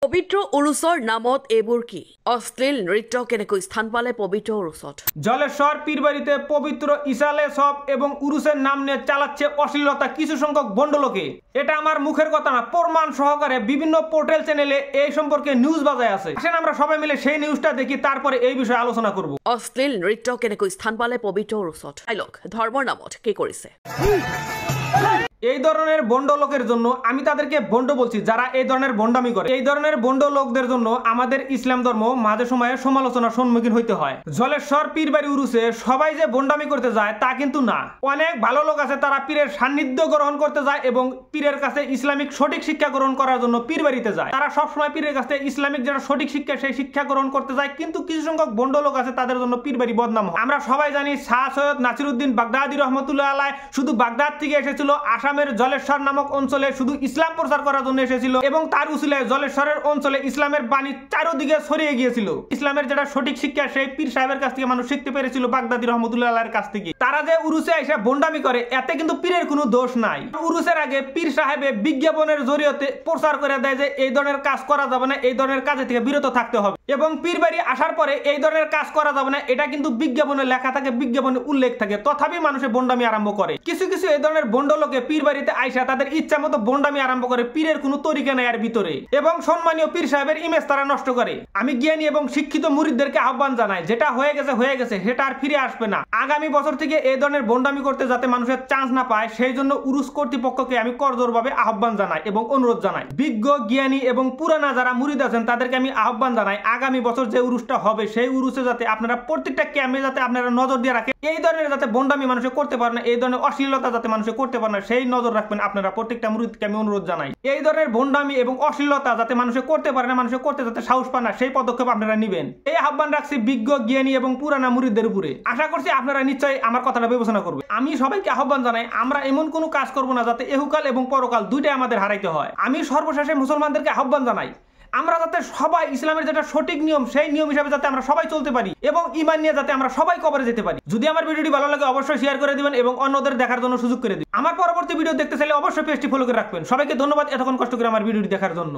পবিত্ৰ উৰুছৰ নামত এইবোৰ কি অশ্লীল নৃত্য কেনেকৈ স্থান পালে পবিত্ৰ উৰুছত জলেশ্বর পীরবাড়িতে পবিত্র ইসালে সব এবং উরুসের নাম নিয়ে চালাচ্ছে অশ্লীলতা কিছু সংখ্যক বন্ডলোকে। এটা আমার মুখের কথা না, প্রমাণ সহকারে বিভিন্ন পোর্টাল চ্যানেলে এই সম্পর্কে নিউজ বাজায় আছে। আসেন আমরা সবাই মিলে সেই নিউজটা দেখি, তারপরে এই বিষয়ে আলোচনা করব। অশ্লীল নৃত্য কেনেকৈ স্থান পালে পবিত্ৰ উৰুছত আইলক ধৰ্মৰ নামত কি কৰিছে। এই ধরনের বন্ড লোকের জন্য আমি তাদেরকে বন্ড বলছি, যারা এই ধরনের বন্ডামি করে। এই ধরনের বন্ড লোকদের জন্য আমাদের ইসলাম ধর্ম মাঝে সময়ে সমালোচনার সম্মুখীন হইতে হয়। জলেশ্বর পীরবাড়ি উরুসে সবাই যে বন্ডামি করতে যায় তা কিন্তু না। অনেক ভালো লোক আছে, তারা পীরের সান্নিধ্য গ্রহণ করতে যায় এবং পীরের কাছে ইসলামিক সঠিক শিক্ষা গ্রহণ করার জন্য পীরবাড়িতে যায়। তারা সবসময় পীরের কাছে ইসলামিক যেটা সঠিক শিক্ষা সেই শিক্ষা গ্রহণ করতে যায়, কিন্তু কিছু সংখ্যক বন্ড লোক আছে তাদের জন্য পীরবাড়ি বদনাম হয়। আমরা সবাই জানি শাহ সৈয়দ নাসিরউদ্দিন বাগদাদি রহমতুল্লাহ আলাইহি শুধু বাগদাদ থেকে এসেছিল, আসামের জলেশ্বর নামক অঞ্চলে শুধু ইসলাম প্রচার করার জন্য এসেছিল এবং তার উসিলায় জলেশ্বরের অঞ্চলে ইসলামের বাণী চারদিকে ছড়িয়ে গিয়েছিল। ইসলামের যেটা সঠিক শিক্ষা সেই পীর সাহেবের কাছ থেকে মানুষ শিখতে পেরেছিল বাগদাদি রহমতুল্লাহ আলাইহির কাছ থেকে। তারা যে উরুসে এসে বন্ডামি করে এতে কিন্তু পীরের কোনো দোষ নাই। উরুসের আগে পীর সাহেবে বিজ্ঞাপনের জরিয়তে প্রচার করে দেয় যে এই ধরনের কাজ করা যাবে না, এই ধরনের কাজ থেকে বিরত থাকতে হবে, এবং পীরবাড়ি আসার পরে এই ধরনের কাজ করা যাবে না এটা কিন্তু বিজ্ঞাপনে লেখা থাকে, বিজ্ঞাপনে উল্লেখ থাকে, তথাপি মানুষে বন্ডামি আরম্ভ করে। কিছু কিছু এই ধরনের বন্ড লোকে পীরবাড়িতে আইসা তাদের ইচ্ছা মতো বন্ডামি আরম্ভ করে, পীরের কোনো তরিকা নাই এর ভিতরে, এবং সম্মানীয় পীর সাহেবের ইমেজ তারা নষ্ট করে। আমি জ্ঞানী এবং শিক্ষিত মুরিদদেরকে আহ্বান জানাই, যেটা হয়ে গেছে সেটা আর ফিরে আসবে না। আগামী বছর থেকে এই ধরনের বন্ডামি করতে যাতে মানুষের চান্স না পায় সেই জন্য উরুস কর্তৃপক্ষকে আমি করজোরভাবে আহ্বান জানাই এবং অনুরোধ জানাই। বিজ্ঞ জ্ঞানী এবং পুরানা যারা মুরিদ আছেন তাদেরকে আমি আহ্বান জানাই, আগামী বছর যে উরুসটা হবে সেই উরুসে যাতে আপনারা প্রত্যেকটা ক্যাম্পে যাতে আপনারা নজর দিয়ে রাখেন, এই ধরনের যাতে বন্ডামি মানুষে করতে পারে না, এই ধরনের অশ্লীলতা যাতে মানুষে করতে পারে না সেই নজর রাখবেন আপনারা প্রত্যেকটা মুরিদকে আমি অনুরোধ জানাই। এই ধরনের বন্ডামি এবং অশ্লীলতা যাতে মানুষে করতে পারে না, মানুষে করতে যাতে সাহস পায় না সেই পদক্ষেপ আপনারা নেবেন, এই আহ্বান রাখছি বিজ্ঞ জ্ঞানী এবং পুরানা মুরিদদের উপরে। আশা করছি আপনারা নিশ্চয়ই আমার কথাটা বিবেচনা করবেন। আমি সবাইকে আহ্বান জানাই, আমরা এমন কোনো কাজ করব না যাতে এহুকাল এবং পরকাল দুইটাই আমাদের হারাইতে হয়। আমি সর্বশেষে মুসলমানদেরকে আহ্বান জানাই, আমরা যাতে সবাই ইসলামের যেটা সঠিক নিয়ম সেই নিয়ম হিসাবে যাতে আমরা সবাই চলতে পারি এবং ঈমান নিয়ে যাতে আমরা সবাই কবরে যেতে পারি। যদি আমার ভিডিওটি ভালো লাগে অবশ্যই শেয়ার করে দিবেন এবং অন্যদের দেখার জন্য সুযোগ করে দিবেন। আমার পরবর্তী ভিডিও দেখতে চাইলে অবশ্যই পেজটি ফলো করে রাখবেন। সবাইকে ধন্যবাদ এতক্ষণ কষ্ট করে আমার ভিডিওটি দেখার জন্য।